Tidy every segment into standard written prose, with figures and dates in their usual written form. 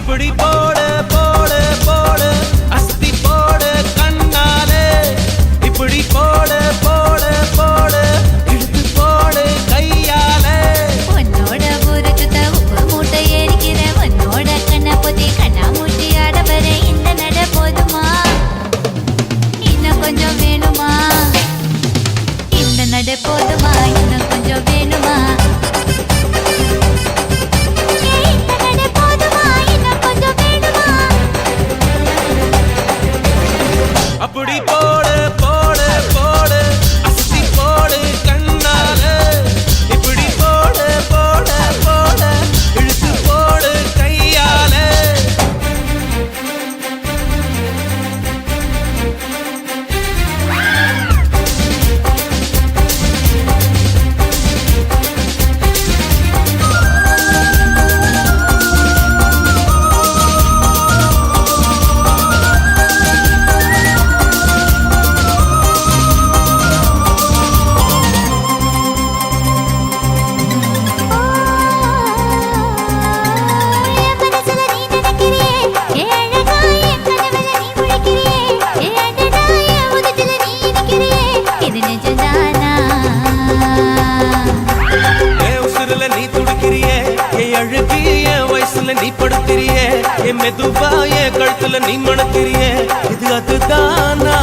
அப்படி போடு போடு போடு அஸ்தி போடு கண்ணாலே இப்படி போடு போடு போடு இழுத்து போடு கையாலே உன்னோட ஊருக்கு உப்பு மூட்டை ஏறிக்கிற உன்னோட கண்ணை பொத்தி கண்ணா மூட்டி ஆட வர இந்த நட போதுமா இன்னும் கொஞ்சம் வேணுமா இந்த நட போதுமா இன்னும் கொஞ்சம் வேணுமா அப்படி போடு போடு போடு அஸ்தி போடு கண்ணாலே இப்படி போடு போடு போடு இழுத்து போடு கையாலே நீ படுத்திரியே என் மெதுவா என் கழுத்துல நீ மணத்திரியே இது அதுதானா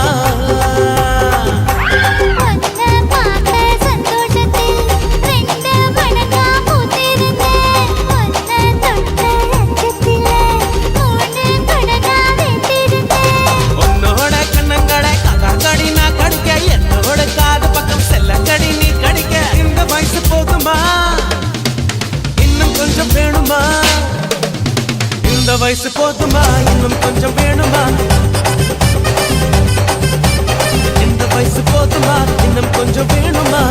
உன்னோட கண்ணங்கடை கடி நான் கடிக்க என்னோட காது பக்கம் செல்லங்கடி நீ கடிக்க இந்த வயசு போதுமா இன்னும் கொஞ்சம் வேணுமா இந்த வயசு போதுமா இன்னும் கொஞ்சம் வேணுமா இந்த வயசு போதுமா இன்னும் கொஞ்சம் வேணுமா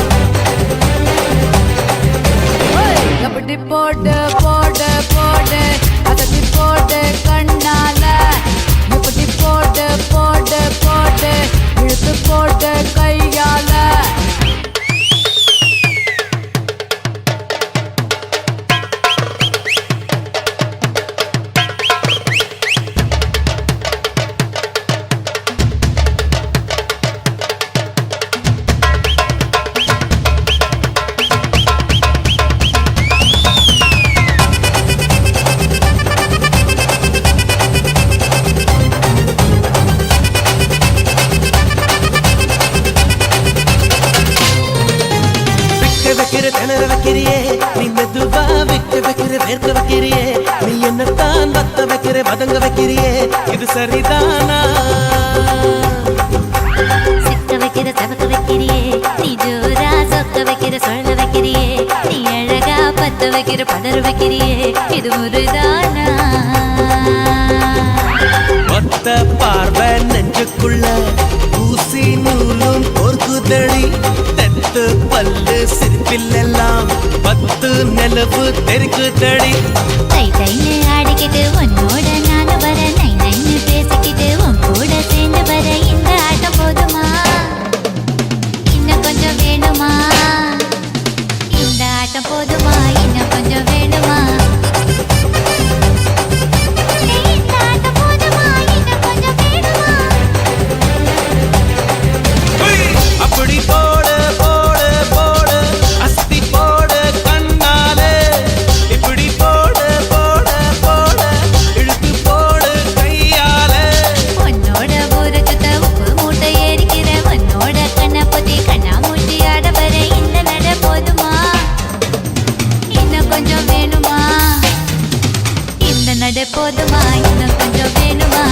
அப்படி போடு போடு போடு அதட்டி போடு கண்ணால இப்படி போடு போடு போடு இழுத்து போடு கையால திணற வைக்கிறியே நீ மெதுவா விட்டு வைக்கிற வேர்க்க வைக்கிறியே நீ என்னத்தான் வத்த வைக்கிற வதங்க வைக்கிறியே இது சரிதானா சிக்க வைக்கிற தவக்க வைக்கிறியே நீ ஜோரா சொக்க வைக்கிற சொல்ல வைக்கிறியே நீ அழகா பத்த வைக்கிற பதற வைக்கிறியே இது முருதானா ஒத்த பார்வை நெஞ்சுக்குள்ள ஊசி நூலும் பொறுக்குதடி தெத்து பல்லு சிரிப்பிலெல்லாம் பத்து நிலவு தெருக்குதடி தை தைன்னு ஆடிக்கிட்டு உன்னோட நாங்க வர நை நைன்னு பேசிக்கிட்டு உன் கூட சேர்ந்து வர இந்த ஆட்டம் போதுமா இன்னும் கொஞ்சம் வேணுமா இந்த ஆட்டம் போதுமா இன்னும் கொஞ்சம் வேணுமா அப்படி போடு போடு போடு அஸ்தி போடு கண்ணாலே இப்படி போடு போடு போடு இழுத்து போடு கையாலே உன்னோட ஊருக்கு உப்பு மூட்டை ஏறிக்கிற உன்னோட கண்ணை பொத்தி கண்ணா மூட்டி ஆட வர இந்த நட போதுமா இன்னும் கொஞ்சம் வேணுமா இந்த நட போதுமா இன்னும் கொஞ்சம் வேணுமா